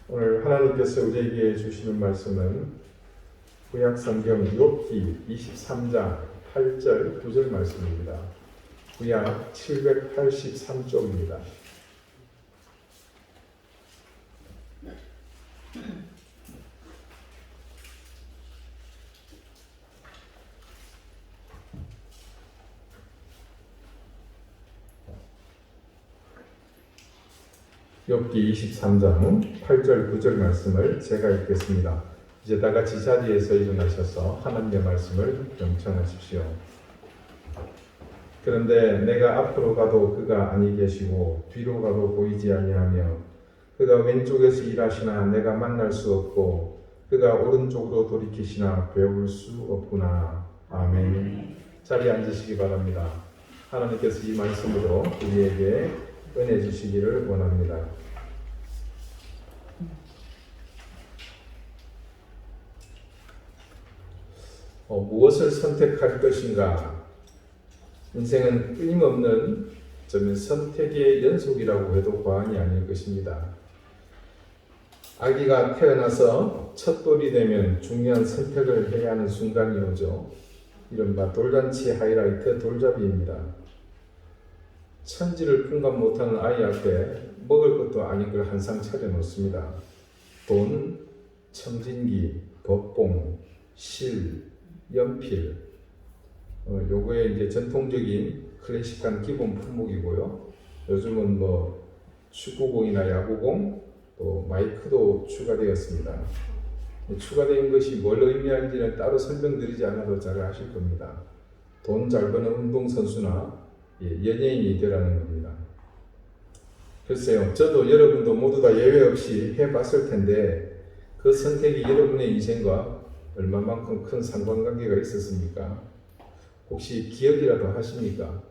오늘 하나님께서 우리에게 주시는 말씀은 구약성경 욥기 23장 8절 9절 말씀입니다. 구약 783쪽입니다. 욥기 23장 8절 9절 말씀을 제가 읽겠습니다. 이제 다 같이 자리에서 일어나셔서 하나님의 말씀을 경청하십시오. 그런데 내가 앞으로 가도 그가 아니 계시고 뒤로 가도 보이지 아니하며 그가 왼쪽에서 일하시나 내가 만날 수 없고 그가 오른쪽으로 돌이키시나 배울 수 없구나. 아멘. 자리에 앉으시기 바랍니다. 하나님께서 이 말씀으로 우리에게 은혜 주시기를 원합니다. 무엇을 선택할 것인가? 인생은 끊임없는 선택의 연속이라고 해도 과언이 아닐 것입니다. 아기가 태어나서 첫돌이 되면 중요한 선택을 해야 하는 순간이 오죠. 이른바 돌잔치 하이라이트 돌잡이입니다. 천지를 풍감 못하는 아이 앞에 먹을 것도 아닌 걸 항상 차려놓습니다. 돈, 청진기, 법봉, 실, 연필, 요거에 이제 전통적인 클래식한 기본 품목이고요. 요즘은 축구공이나 야구공, 또 마이크도 추가되었습니다. 추가된 것이 뭘 의미하는지는 따로 설명드리지 않아도 잘 아실 겁니다. 돈 잘 버는 운동선수나 연예인이 되라는 겁니다. 글쎄요, 저도 여러분도 모두 다 예외 없이 해봤을 텐데 그 선택이 여러분의 인생과 얼마만큼 큰 상관관계가 있었습니까? 혹시 기억이라도 하십니까?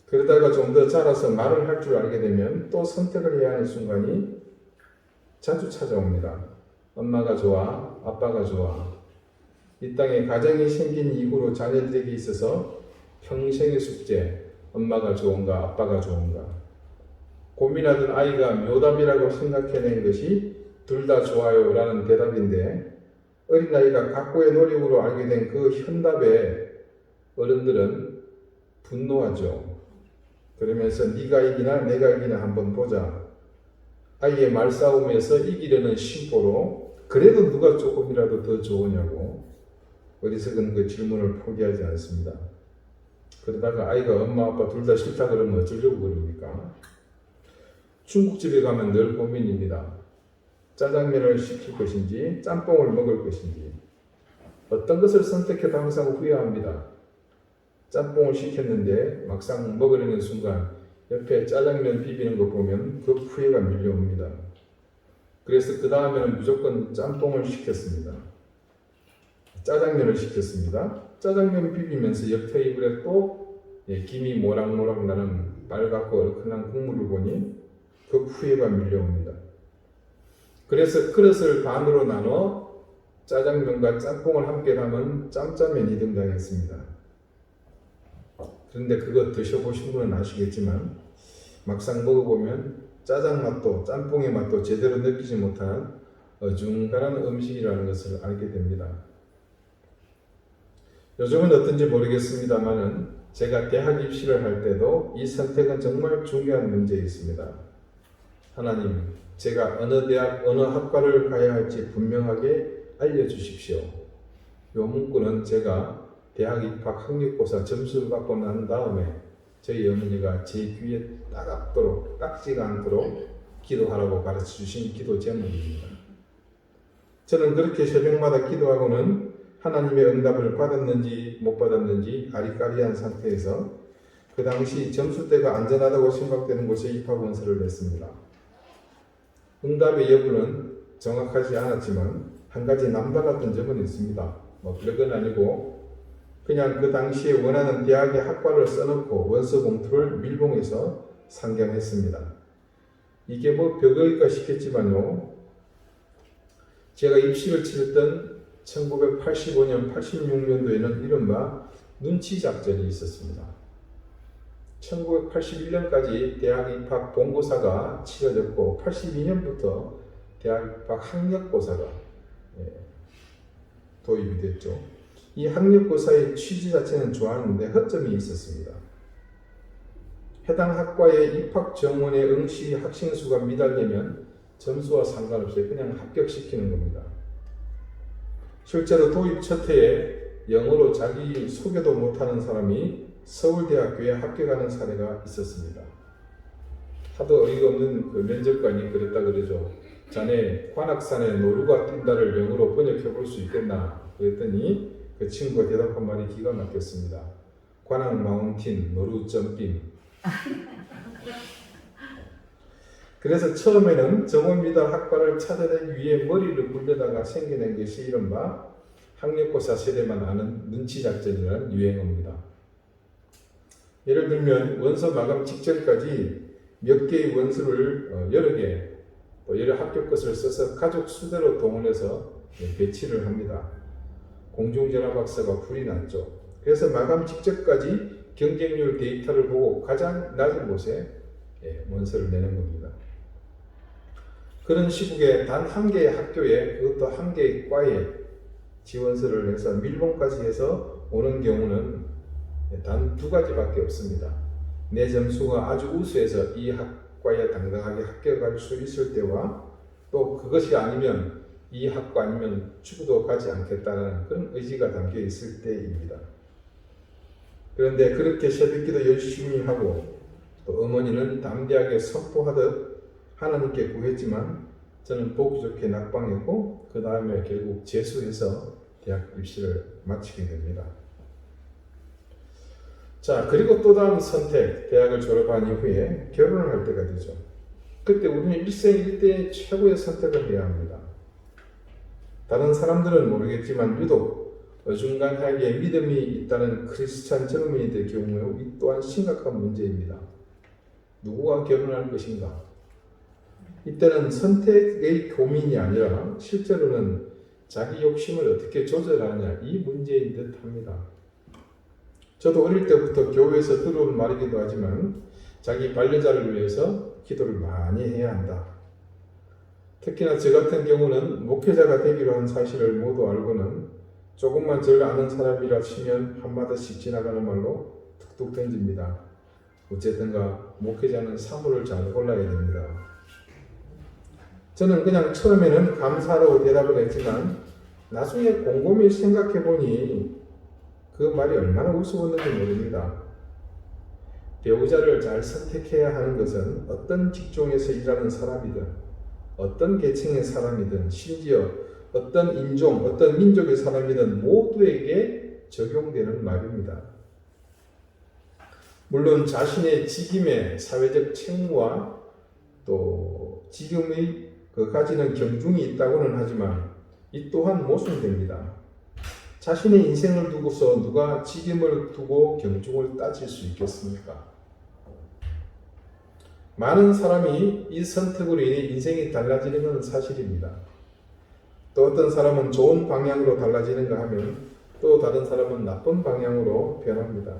그러다가 좀 더 자라서 말을 할 줄 알게 되면 또 선택을 해야 하는 순간이 자주 찾아옵니다. 엄마가 좋아, 아빠가 좋아. 이 땅에 가정이 생긴 이후로 자녀들에게 있어서 평생의 숙제, 엄마가 좋은가, 아빠가 좋은가. 고민하던 아이가 묘답이라고 생각해낸 것이 둘 다 좋아요 라는 대답인데 어린아이가 각고의 노력으로 알게 된 그 현답에 어른들은 분노하죠. 그러면서 네가 이기나 내가 이기나 한번 보자. 아이의 말싸움에서 이기려는 심보로 그래도 누가 조금이라도 더 좋으냐고 어리석은 그 질문을 포기하지 않습니다. 그러다가 아이가 엄마 아빠 둘 다 싫다 그러면 어쩌려고 그럽니까? 중국집에 가면 늘 고민입니다. 짜장면을 시킬 것인지 짬뽕을 먹을 것인지 어떤 것을 선택해도 항상 후회합니다. 짬뽕을 시켰는데 막상 먹으려는 순간 옆에 짜장면 비비는 거 보면 그 후회가 밀려옵니다. 그래서 그 다음에는 무조건 짬뽕을 시켰습니다. 짜장면을 시켰습니다. 짜장면 비비면서 옆 테이블에 또 김이 모락모락 나는 빨갛고 얼큰한 국물을 보니 그 후회가 밀려옵니다. 그래서 그릇을 반으로 나눠 짜장면과 짬뽕을 함께 담은 짬짜면이 등장했습니다. 그런데 그거 드셔보신 분은 아시겠지만 막상 먹어보면 짜장 맛도 짬뽕의 맛도 제대로 느끼지 못한 어중간한 음식이라는 것을 알게 됩니다. 요즘은 어떤지 모르겠습니다만은 제가 대학 입시를 할 때도 이 선택은 정말 중요한 문제였습니다. 하나님, 제가 어느 대학, 어느 학과를 가야 할지 분명하게 알려주십시오. 이 문구는 제가 대학 입학 학력고사 점수를 받고 난 다음에 저희 어머니가 제 귀에 닦지가 않도록 기도하라고 가르쳐 주신 기도 제목입니다. 저는 그렇게 새벽마다 기도하고는 하나님의 응답을 받았는지 못 받았는지 아리까리한 상태에서 그 당시 점수대가 안전하다고 생각되는 곳에 입학 원서를 냈습니다. 응답의 여부는 정확하지 않았지만 한 가지 남달랐던 점은 있습니다. 별건 아니고 그냥 그 당시에 원하는 대학의 학과를 써놓고 원서 봉투를 밀봉해서 상경했습니다. 이게 별거일까 싶겠지만요. 제가 입시를 치렀던 1985년, 86년도에는 이른바 눈치 작전이 있었습니다. 1981년까지 대학 입학 본고사가 치러졌고 82년부터 대학 밖 학력고사가 도입이 됐죠. 이 학력고사의 취지 자체는 좋았는데 허점이 있었습니다. 해당 학과의 입학 정원의 응시 학생 수가 미달되면 점수와 상관없이 그냥 합격시키는 겁니다. 실제로 도입 첫 해에 영어로 자기 소개도 못하는 사람이 서울대학교에 합격하는 사례가 있었습니다. 하도 어이가 없는 그 면접관이 그랬다 그러죠. 자네 관악산에 노루가 뛴다를 영어로 번역해 볼 수 있겠나? 그랬더니 그 친구가 대답한 말이 기가 막혔습니다. 관악 마운틴 노루 점핑. 그래서 처음에는 정원미달 학과를 찾아내기 위해 머리를 굴려다가 생겨낸 것이 이른바 학력고사 세대만 아는 눈치작전이라는 유행어입니다. 예를 들면 원서 마감 직전까지 몇 개의 원서를 여러 개, 또 여러 학교 것을 써서 가족 수대로 동원해서 배치를 합니다. 공중전화 박사가 불이 났죠. 그래서 마감 직전까지 경쟁률 데이터를 보고 가장 낮은 곳에 원서를 내는 겁니다. 그런 시국에 단 한 개의 학교에 그것도 한 개의 과에 지원서를 해서 밀봉까지 해서 오는 경우는 단 2가지밖에 없습니다. 내 점수가 아주 우수해서 이 학과에 당당하게 합격할 수 있을 때와 또 그것이 아니면 이 학과 아니면 죽어도 가지 않겠다는 그런 의지가 담겨 있을 때입니다. 그런데 그렇게 새벽기도 열심히 하고 또 어머니는 담대하게 선포하듯 하나님께 구했지만 저는 보기 좋게 낙방했고 그 다음에 결국 재수해서 대학 입시를 마치게 됩니다. 자, 그리고 또 다음 선택, 대학을 졸업한 이후에 결혼을 할 때가 되죠. 그때 우리는 일생일대의 최고의 선택을 해야 합니다. 다른 사람들은 모르겠지만 유독 어중간하게 믿음이 있다는 크리스찬 젊은이들 경우에 이 또한 심각한 문제입니다. 누구와 결혼할 것인가? 이때는 선택의 고민이 아니라 실제로는 자기 욕심을 어떻게 조절하냐 이 문제인 듯 합니다. 저도 어릴 때부터 교회에서 들어온 말이기도 하지만 자기 반려자를 위해서 기도를 많이 해야 한다. 특히나 저 같은 경우는 목회자가 되기로 한 사실을 모두 알고는 조금만 저를 아는 사람이라 치면 한마디씩 지나가는 말로 툭툭 던집니다. 어쨌든가 목회자는 사물을 잘 골라야 됩니다. 저는 그냥 처음에는 감사하라고 대답을 했지만 나중에 곰곰이 생각해보니 그 말이 얼마나 우스웠는지 모릅니다. 배우자를 잘 선택해야 하는 것은 어떤 직종에서 일하는 사람이든 어떤 계층의 사람이든 심지어 어떤 인종, 어떤 민족의 사람이든 모두에게 적용되는 말입니다. 물론 자신의 직임의 사회적 책무와 또 직임의 가지는 경중이 있다고는 하지만 이 또한 모순됩니다. 자신의 인생을 두고서 누가 직임을 두고 경중을 따질 수 있겠습니까? 많은 사람이 이 선택으로 인해 인생이 달라지는 것은 사실입니다. 또 어떤 사람은 좋은 방향으로 달라지는가 하면 또 다른 사람은 나쁜 방향으로 변합니다.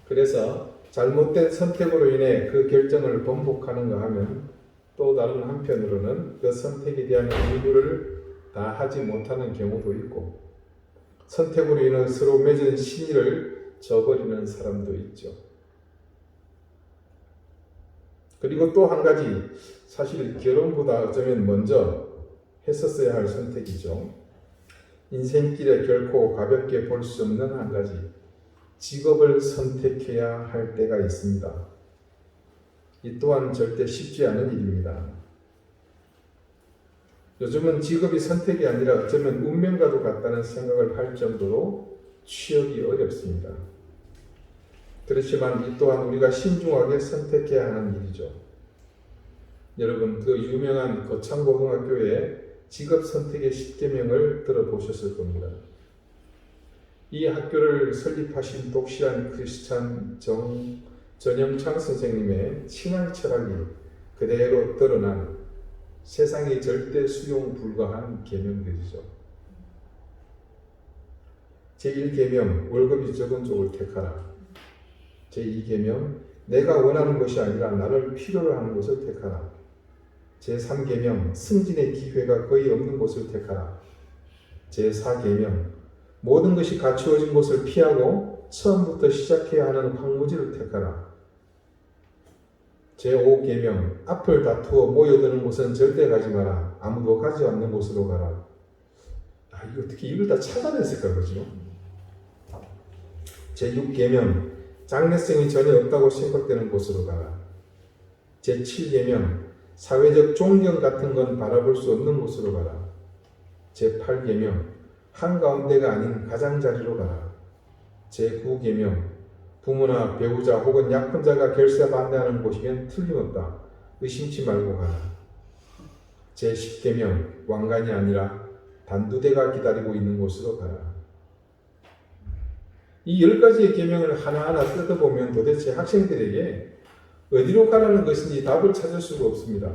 그래서 잘못된 선택으로 인해 그 결정을 번복하는가 하면 또 다른 한편으로는 그 선택에 대한 의무를 다 하지 못하는 경우도 있고 선택으로 인해 서로 맺은 신의를 저버리는 사람도 있죠. 그리고 또 한 가지 사실 결혼보다 어쩌면 먼저 했었어야 할 선택이죠. 인생길에 결코 가볍게 볼 수 없는 한 가지 직업을 선택해야 할 때가 있습니다. 이 또한 절대 쉽지 않은 일입니다. 요즘은 직업이 선택이 아니라 어쩌면 운명과도 같다는 생각을 할 정도로 취업이 어렵습니다. 그렇지만 이 또한 우리가 신중하게 선택해야 하는 일이죠. 여러분 그 유명한 거창고등학교의 직업 선택의 10계명을 들어보셨을 겁니다. 이 학교를 설립하신 독실한 크리스찬 전영창 선생님의 신앙 철학이 그대로 드러난 세상에 절대 수용 불가한 계명들이죠. 제1계명 월급이 적은 쪽을 택하라. 제2계명 내가 원하는 것이 아니라 나를 필요로 하는 것을 택하라. 제3계명 승진의 기회가 거의 없는 곳을 택하라. 제4계명 모든 것이 갖추어진 곳을 피하고 처음부터 시작해야 하는 황무지를 택하라. 제5계명 앞을 다투어 모여드는 곳은 절대 가지 마라. 아무도 가지 않는 곳으로 가라. 이거 어떻게 이걸 다 찾아냈을까 그죠? 제6계명 장래성이 전혀 없다고 생각되는 곳으로 가라. 제7계명 사회적 존경 같은 건 바라볼 수 없는 곳으로 가라. 제8계명 한가운데가 아닌 가장자리로 가라. 제9계명 부모나 배우자 혹은 약혼자가 결사 반대하는 곳이면 틀림없다. 의심치 말고 가라. 제10계명 왕관이 아니라 단두대가 기다리고 있는 곳으로 가라. 이 10가지의 계명을 하나하나 뜯어보면 도대체 학생들에게 어디로 가라는 것인지 답을 찾을 수가 없습니다.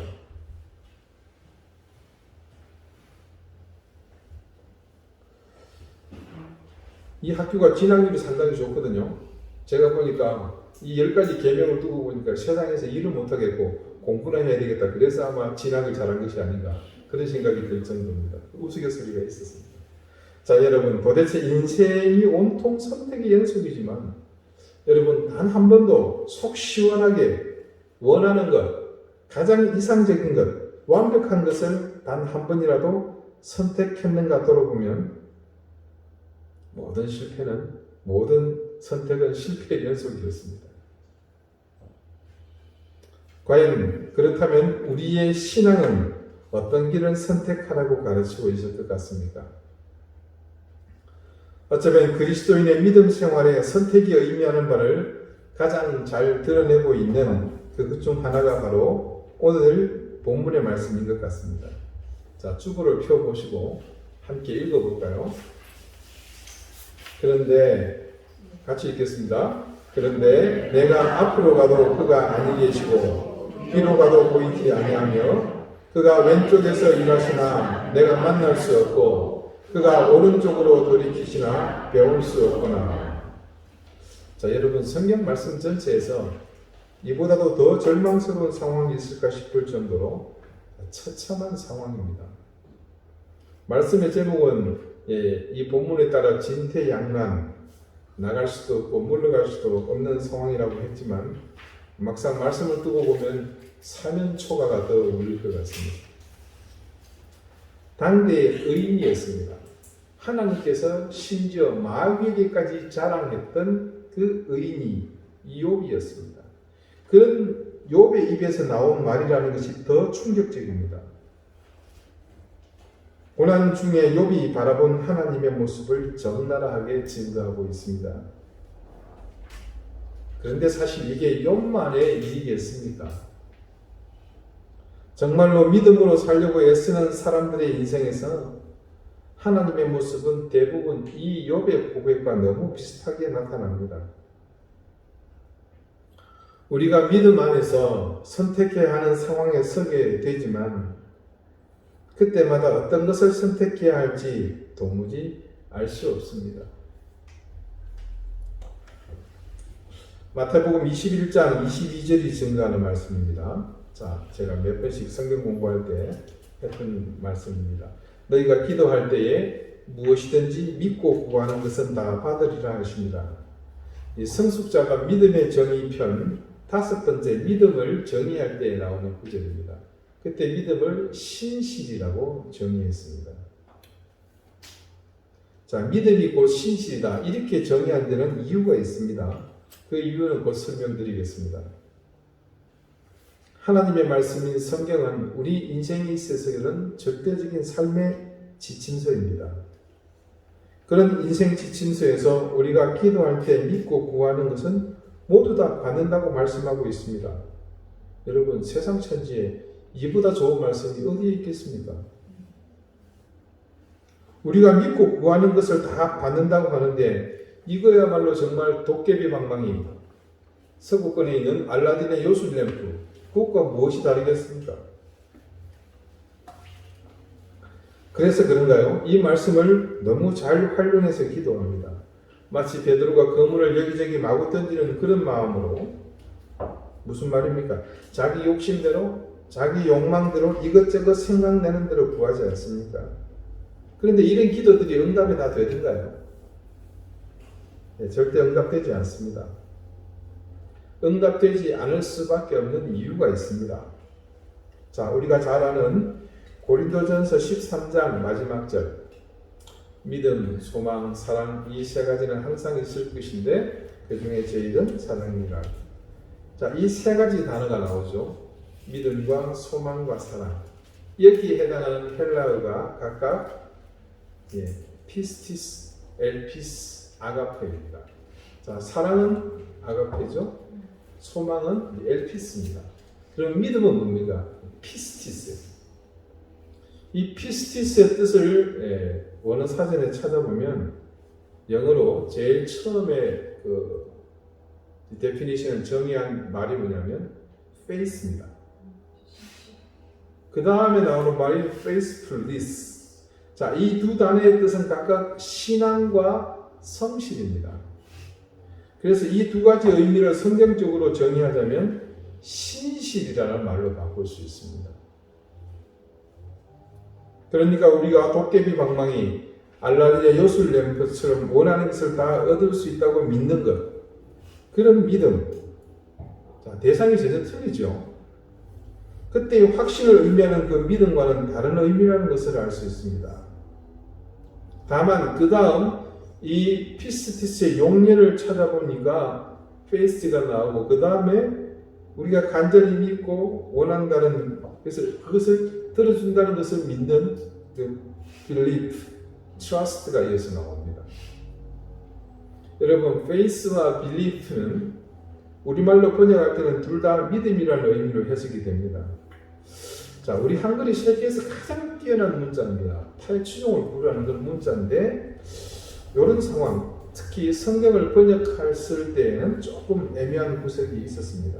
이 학교가 진학률이 상당히 좋거든요. 제가 보니까 이 10가지 계명을 두고 보니까 세상에서 일을 못하겠고 공부나 해야 되겠다. 그래서 아마 진학을 잘한 것이 아닌가. 그런 생각이 들 정도입니다. 우스갯소리가 있었습니다. 자, 여러분, 도대체 인생이 온통 선택의 연속이지만 여러분 단 한 번도 속 시원하게 원하는 것, 가장 이상적인 것, 완벽한 것을 단 한 번이라도 선택했는가 돌아보면 모든 선택은 실패의 연속이었습니다. 과연 그렇다면 우리의 신앙은 어떤 길을 선택하라고 가르치고 있을 것 같습니까? 어쩌면 그리스도인의 믿음 생활에 선택이 의미하는 바를 가장 잘 드러내고 있는 그것 중 하나가 바로 오늘 본문의 말씀인 것 같습니다. 자, 주보를 펴보시고 함께 읽어볼까요? 그런데 같이 읽겠습니다. 그런데 내가 앞으로 가도 그가 아니 계시고 뒤로 가도 보이지 아니하며 그가 왼쪽에서 일하시나 내가 만날 수 없고 그가 오른쪽으로 돌이키시나 배울 수 없구나. 자, 여러분 성경 말씀 전체에서 이보다도 더 절망스러운 상황이 있을까 싶을 정도로 처참한 상황입니다. 말씀의 제목은 이 본문에 따라 진퇴양난, 나갈 수도 없고 물러갈 수도 없는 상황이라고 했지만 막상 말씀을 두고 보면 사면초가가 더 울릴 것 같습니다. 당대의 의인이었습니다. 하나님께서 심지어 마귀에게까지 자랑했던 그 의인이 욥이었습니다. 그런 욥의 입에서 나온 말이라는 것이 더 충격적입니다. 고난 중에 욥이 바라본 하나님의 모습을 적나라하게 증거하고 있습니다. 그런데 사실 이게 욥만의 일이겠습니까? 정말로 믿음으로 살려고 애쓰는 사람들의 인생에서 하나님의 모습은 대부분 이 욥의 고백과 너무 비슷하게 나타납니다. 우리가 믿음 안에서 선택해야 하는 상황에 서게 되지만 그때마다 어떤 것을 선택해야 할지 도무지 알 수 없습니다. 마태복음 21장 22절이 증거하는 말씀입니다. 자, 제가 몇 번씩 성경 공부할 때 했던 말씀입니다. 너희가 기도할 때에 무엇이든지 믿고 구하는 것은 다 받으리라 하십니다. 이 성숙자가 믿음의 정의 편 5번째 믿음을 정의할 때에 나오는 구절입니다. 그때 믿음을 신실이라고 정의했습니다. 자, 믿음이 곧 신실이다. 이렇게 정의한 데는 이유가 있습니다. 그 이유는 곧 설명드리겠습니다. 하나님의 말씀인 성경은 우리 인생에 있어서는 절대적인 삶의 지침서입니다. 그런 인생 지침서에서 우리가 기도할 때 믿고 구하는 것은 모두 다 받는다고 말씀하고 있습니다. 여러분, 세상 천지에 이보다 좋은 말씀이 어디에 있겠습니까? 우리가 믿고 구하는 것을 다 받는다고 하는데 이거야말로 정말 도깨비 방망이, 서구권에 있는 알라딘의 요술램프, 그것과 무엇이 다르겠습니까? 그래서 그런가요? 이 말씀을 너무 잘 활용해서 기도합니다. 마치 베드로가 그물을 여기저기 마구 던지는 그런 마음으로, 무슨 말입니까? 자기 욕심대로 자기 욕망대로 이것저것 생각나는 대로 구하지 않습니까? 그런데 이런 기도들이 응답이 다 되는가요? 네, 절대 응답되지 않습니다. 응답되지 않을 수밖에 없는 이유가 있습니다. 자, 우리가 잘 아는 고린도전서 13장 마지막 절, 믿음, 소망, 사랑, 이 세 가지는 항상 있을 것인데 그 중에 제일은 사랑이라. 자, 이 세 가지 단어가 나오죠. 믿음과 소망과 사랑. 여기에 해당하는 헬라어가 각각 피스티스, 엘피스, 아가페입니다. 자, 사랑은 아가페죠. 소망은 엘피스입니다. 그럼 믿음은 뭡니까? 피스티스. 이 피스티스의 뜻을 원어 사전에 찾아보면 영어로 제일 처음에 그 데피니션을 정의한 말이 뭐냐면 faith입니다. 그 다음에 나오는 말이 faithfulness. 자, 이 두 단어의 뜻은 각각 신앙과 성실입니다. 그래서 이 두 가지 의미를 성경적으로 정의하자면 신실이라는 말로 바꿀 수 있습니다. 그러니까 우리가 도깨비 방망이, 알라리아 요술 램프처럼 원하는 것을 다 얻을 수 있다고 믿는 것, 그런 믿음. 자, 대상이 전혀 틀리죠. 그때의 확신을 의미하는 그 믿음과는 다른 의미라는 것을 알 수 있습니다. 다만 그 다음 이 피스티스의 용례를 찾아보니까 페이스가 나오고 그 다음에 우리가 간절히 믿고 원한다는 그것을 들어준다는 것을 믿는 그 belief, trust가 이어서 나옵니다. 여러분, faith와 belief는 우리말로 번역할 때는 둘 다 믿음이라는 의미로 해석이 됩니다. 자, 우리 한글이 세계에서 가장 뛰어난 문자입니다. 8추종을 구별하는 그런 문자인데 이런 상황, 특히 성경을 번역했을 때에는 조금 애매한 구석이 있었습니다.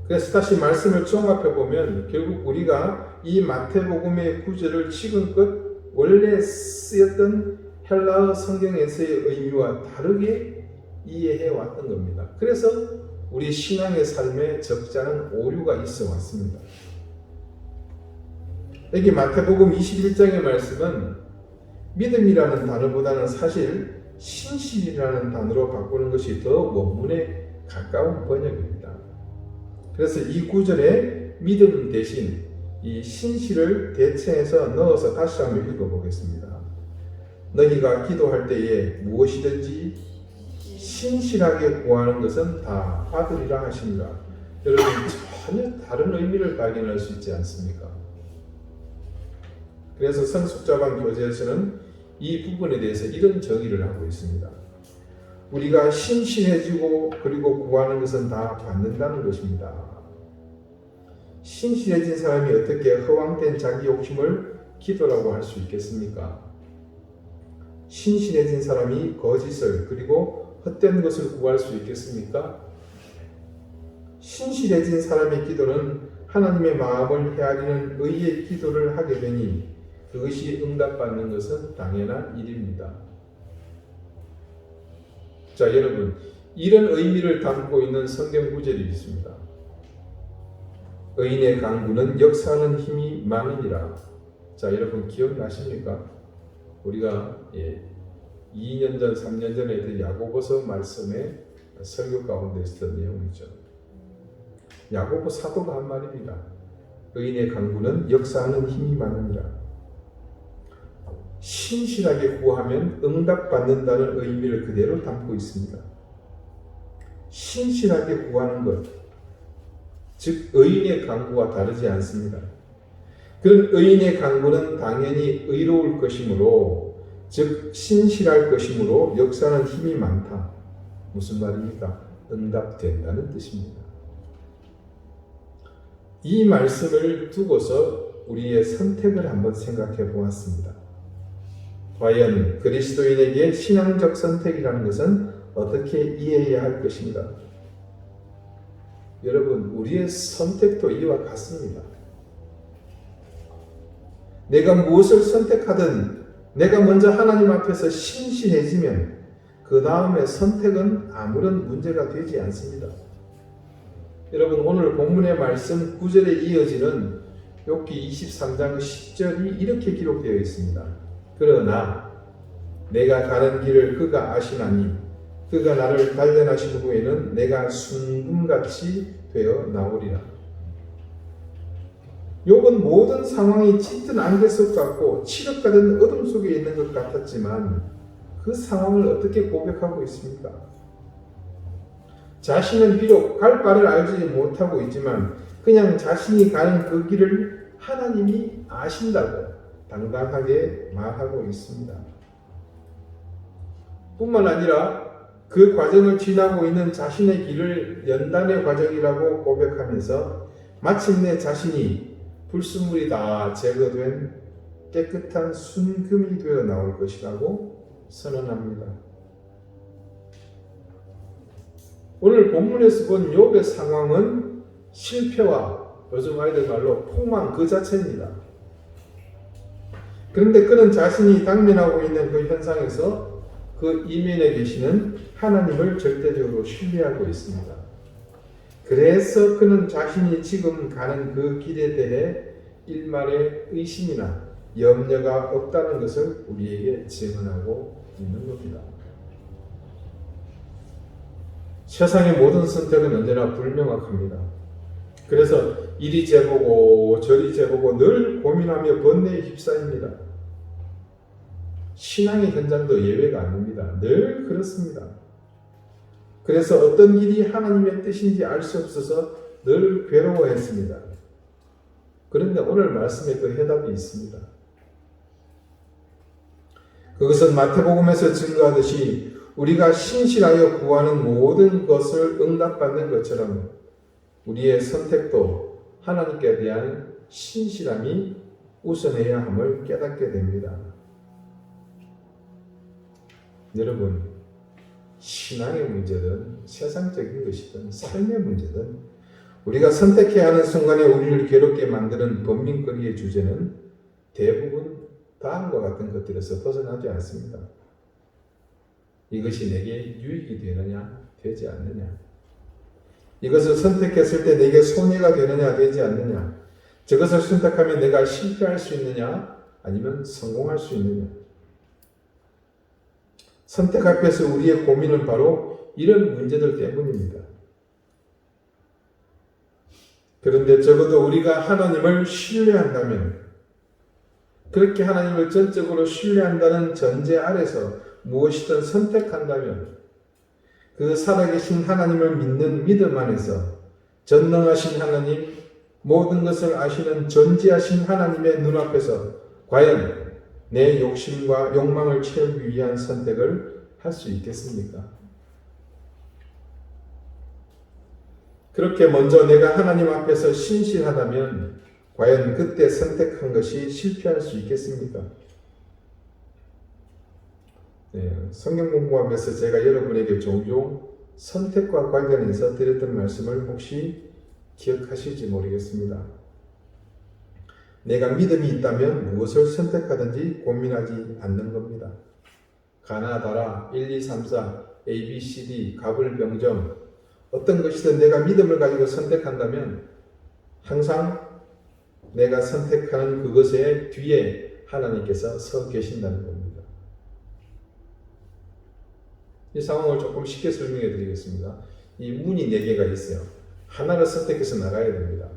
그래서 다시 말씀을 종합해 보면 결국 우리가 이 마태복음의 구절을 지금껏 원래 쓰였던 헬라어 성경에서의 의미와 다르게 이해해 왔던 겁니다. 그래서 우리 신앙의 삶에 적잖은 오류가 있어 왔습니다. 여기 마태복음 21장의 말씀은 믿음이라는 단어보다는 사실 신실이라는 단어로 바꾸는 것이 더 원문에 가까운 번역입니다. 그래서 이 구절에 믿음 대신 이 신실을 대체해서 넣어서 다시 한번 읽어보겠습니다. 너희가 기도할 때에 무엇이든지 신실하게 구하는 것은 다 받으리라 하시니라. 여러분, 전혀 다른 의미를 발견할 수 있지 않습니까? 그래서 성숙자반 교재에서는 이 부분에 대해서 이런 정의를 하고 있습니다. 우리가 신실해지고 그리고 구하는 것은 다 받는다는 것입니다. 신실해진 사람이 어떻게 허황된 자기 욕심을 기도라고 할 수 있겠습니까? 신실해진 사람이 거짓을 그리고 헛된 것을 구할 수 있겠습니까? 신실해진 사람의 기도는 하나님의 마음을 헤아리는 의의 기도를 하게 되니 그것이 응답받는 것은 당연한 일입니다. 자, 여러분, 이런 의미를 담고 있는 성경 구절이 있습니다. 의인의 강구는 역사하는 힘이 많으니라. 자, 여러분 기억나십니까? 우리가 2년 전, 3년 전에 했던 야고보서 말씀의 설교 가운데 있었던 내용이죠. 야고보 사도가 한 말입니다. 의인의 강구는 역사하는 힘이 많으니라. 신실하게 구하면 응답받는다는 의미를 그대로 담고 있습니다. 신실하게 구하는 것, 즉 의인의 강구와 다르지 않습니다. 그런 의인의 강구는 당연히 의로울 것이므로, 즉 신실할 것이므로 역사는 힘이 많다. 무슨 말입니까? 응답된다는 뜻입니다. 이 말씀을 두고서 우리의 선택을 한번 생각해 보았습니다. 과연 그리스도인에게 신앙적 선택이라는 것은 어떻게 이해해야 할 것인가? 여러분, 우리의 선택도 이와 같습니다. 내가 무엇을 선택하든 내가 먼저 하나님 앞에서 신실해지면 그 다음에 선택은 아무런 문제가 되지 않습니다. 여러분 오늘 본문의 말씀 9절에 이어지는 욥기 23장 10절이 이렇게 기록되어 있습니다. 그러나 내가 가는 길을 그가 아시나니 그가 나를 단련하신 후에는 내가 순금같이 되어 나오리라. 욥은 모든 상황이 짙은 안개 속 같고 칠흑가든 어둠 속에 있는 것 같았지만 그 상황을 어떻게 고백하고 있습니까? 자신은 비록 갈 바를 알지 못하고 있지만 그냥 자신이 가는 그 길을 하나님이 아신다고 당당하게 말하고 있습니다. 뿐만 아니라 그 과정을 지나고 있는 자신의 길을 연단의 과정이라고 고백하면서 마침내 자신이 불순물이 다 제거된 깨끗한 순금이 되어 나올 것이라고 선언합니다. 오늘 본문에서 본 욥의 상황은 실패와 요즘 아이들 말로 폭망 그 자체입니다. 그런데 그는 자신이 당면하고 있는 그 현상에서 그 이면에 계시는 하나님을 절대적으로 신뢰하고 있습니다. 그래서 그는 자신이 지금 가는 그 길에 대해 일말의 의심이나 염려가 없다는 것을 우리에게 증언하고 있는 겁니다. 세상의 모든 선택은 언제나 불명확합니다. 그래서 이리 재보고 저리 재보고 늘 고민하며 번뇌에 휩싸입니다. 신앙의 현장도 예외가 아닙니다. 늘 그렇습니다. 그래서 어떤 일이 하나님의 뜻인지 알 수 없어서 늘 괴로워했습니다. 그런데 오늘 말씀에 그 해답이 있습니다. 그것은 마태복음에서 증거하듯이 우리가 신실하여 구하는 모든 것을 응답받는 것처럼 우리의 선택도 하나님께 대한 신실함이 우선해야 함을 깨닫게 됩니다. 여러분, 신앙의 문제든 세상적인 것이든 삶의 문제든 우리가 선택해야 하는 순간에 우리를 괴롭게 만드는 번민거리의 주제는 대부분 다음과 같은 것들에서 벗어나지 않습니다. 이것이 내게 유익이 되느냐 되지 않느냐, 이것을 선택했을 때 내게 손해가 되느냐 되지 않느냐, 저것을 선택하면 내가 실패할 수 있느냐 아니면 성공할 수 있느냐. 선택 앞에서 우리의 고민은 바로 이런 문제들 때문입니다. 그런데 적어도 우리가 하나님을 신뢰한다면, 그렇게 하나님을 전적으로 신뢰한다는 전제 아래서 무엇이든 선택한다면 그 살아계신 하나님을 믿는 믿음 안에서 전능하신 하나님, 모든 것을 아시는 전지하신 하나님의 눈앞에서 과연 내 욕심과 욕망을 채우기 위한 선택을 할 수 있겠습니까? 그렇게 먼저 내가 하나님 앞에서 신실하다면 과연 그때 선택한 것이 실패할 수 있겠습니까? 성경 공부하면서 제가 여러분에게 종종 선택과 관련해서 드렸던 말씀을 혹시 기억하실지 모르겠습니다. 내가 믿음이 있다면 무엇을 선택하든지 고민하지 않는 겁니다. 가나다라, 1, 2, 3, 4, A, B, C, D, 갑을병정, 어떤 것이든 내가 믿음을 가지고 선택한다면 항상 내가 선택하는 그것의 뒤에 하나님께서 서 계신다는 겁니다. 이 상황을 조금 쉽게 설명해 드리겠습니다. 이 문이 4개가 있어요. 하나를 선택해서 나가야 됩니다.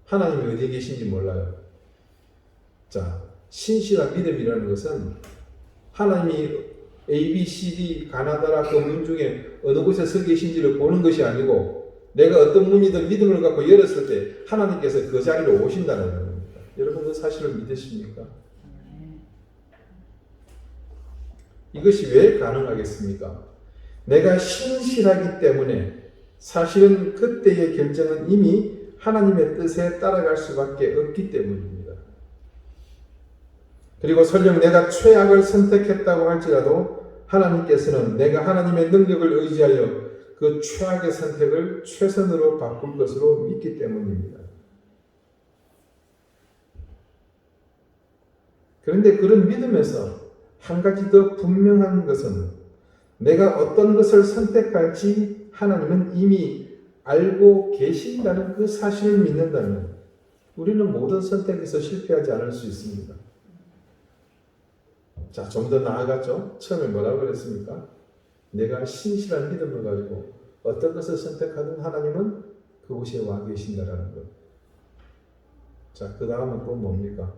하나님이 어디에 계신지 몰라요. 자, 신실한 믿음이라는 것은 하나님이 A, B, C, D, 가나다라 그 문 중에 어느 곳에 서 계신지를 보는 것이 아니고 내가 어떤 문이든 믿음을 갖고 열었을 때 하나님께서 그 자리로 오신다는 겁니다. 여러분 그 사실을 믿으십니까? 이것이 왜 가능하겠습니까? 내가 신실하기 때문에 사실은 그때의 결정은 이미 하나님의 뜻에 따라갈 수밖에 없기 때문입니다. 그리고 설령 내가 최악을 선택했다고 할지라도 하나님께서는 내가 하나님의 능력을 의지하여 그 최악의 선택을 최선으로 바꿀 것으로 믿기 때문입니다. 그런데 그런 믿음에서 한 가지 더 분명한 것은 내가 어떤 것을 선택할지 하나님은 이미 알고 계신다는 그 사실을 믿는다면 우리는 모든 선택에서 실패하지 않을 수 있습니다. 자, 좀 더 나아갔죠? 처음에 뭐라고 그랬습니까? 내가 신실한 믿음을 가지고 어떤 것을 선택하든 하나님은 그곳에 와 계신다라는 것. 자, 그 다음은 또 뭡니까?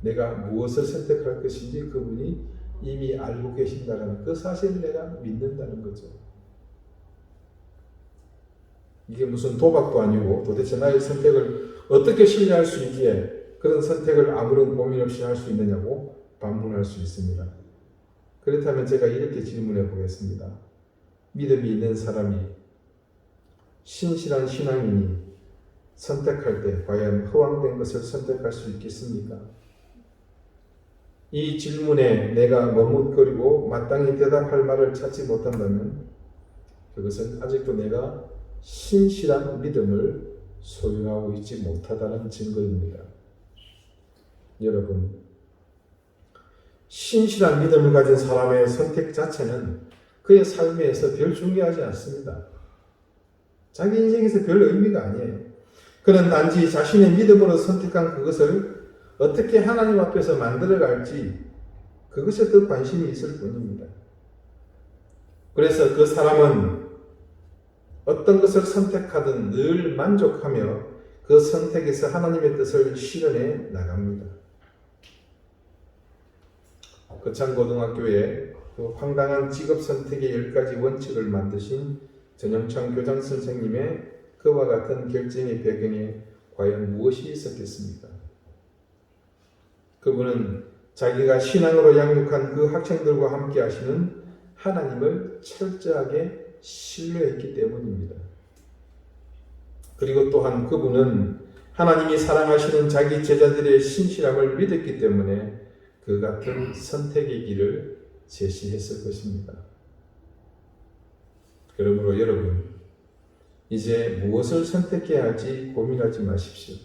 내가 무엇을 선택할 것인지 그분이 이미 알고 계신다라는 그 사실을 내가 믿는다는 거죠. 이게 무슨 도박도 아니고 도대체 나의 선택을 어떻게 신뢰할 수 있기에 그런 선택을 아무런 고민 없이 할 수 있느냐고 반문할 수 있습니다. 그렇다면 제가 이렇게 질문해 보겠습니다. 믿음이 있는 사람이 신실한 신앙인이 선택할 때 과연 허황된 것을 선택할 수 있겠습니까? 이 질문에 내가 머뭇거리고 마땅히 대답할 말을 찾지 못한다면 그것은 아직도 내가 신실한 믿음을 소유하고 있지 못하다는 증거입니다. 여러분, 신실한 믿음을 가진 사람의 선택 자체는 그의 삶에서 별 중요하지 않습니다. 자기 인생에서 별 의미가 아니에요. 그는 단지 자신의 믿음으로 선택한 그것을 어떻게 하나님 앞에서 만들어갈지 그것에 더 관심이 있을 뿐입니다. 그래서 그 사람은 어떤 것을 선택하든 늘 만족하며 그 선택에서 하나님의 뜻을 실현해 나갑니다. 거창고등학교에 그 황당한 직업 선택의 10가지 원칙을 만드신 전영창 교장 선생님의 그와 같은 결정의 배경에 과연 무엇이 있었겠습니까? 그분은 자기가 신앙으로 양육한 그 학생들과 함께 하시는 하나님을 철저하게 신뢰했기 때문입니다. 그리고 또한 그분은 하나님이 사랑하시는 자기 제자들의 신실함을 믿었기 때문에 그 같은 선택의 길을 제시했을 것입니다. 그러므로 여러분, 이제 무엇을 선택해야 할지 고민하지 마십시오.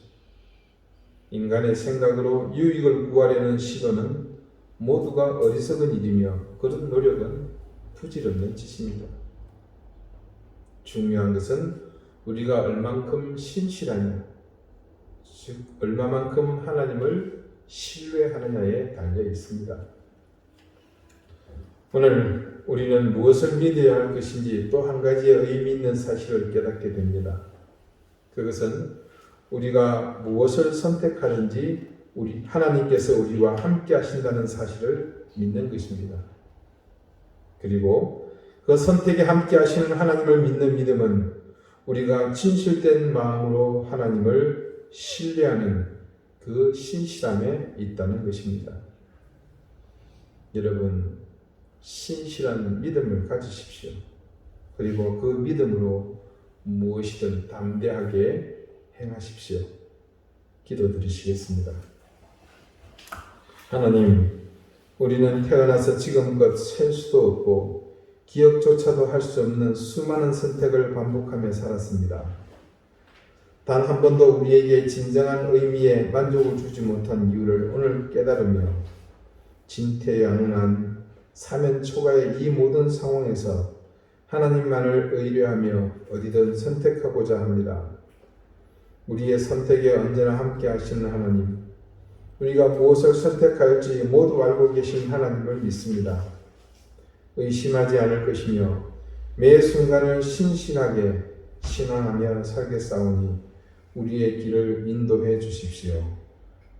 인간의 생각으로 유익을 구하려는 시도는 모두가 어리석은 일이며 그런 노력은 부질없는 짓입니다. 중요한 것은 우리가 얼만큼 신실하냐, 즉 얼마만큼 하나님을 신뢰하느냐에 달려 있습니다. 오늘 우리는 무엇을 믿어야 할 것인지 또 한 가지의 의미 있는 사실을 깨닫게 됩니다. 그것은 우리가 무엇을 선택하는지 하나님께서 우리와 함께 하신다는 사실을 믿는 것입니다. 그리고 그 선택에 함께 하시는 하나님을 믿는 믿음은 우리가 진실된 마음으로 하나님을 신뢰하는 그 신실함에 있다는 것입니다. 여러분, 신실한 믿음을 가지십시오. 그리고 그 믿음으로 무엇이든 담대하게 행하십시오. 기도드리시겠습니다. 하나님, 우리는 태어나서 지금껏 셀 수도 없고 기억조차도 할 수 없는 수많은 선택을 반복하며 살았습니다. 단 한 번도 우리에게 진정한 의미에 만족을 주지 못한 이유를 오늘 깨달으며 진퇴양난 사면초가의 이 모든 상황에서 하나님만을 의뢰하며 어디든 선택하고자 합니다. 우리의 선택에 언제나 함께 하시는 하나님, 우리가 무엇을 선택할지 모두 알고 계신 하나님을 믿습니다. 의심하지 않을 것이며 매 순간을 신실하게 신앙하며 살겠사오니 우리의 길을 인도해 주십시오.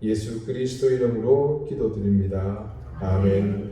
예수 그리스도 이름으로 기도드립니다. 아멘.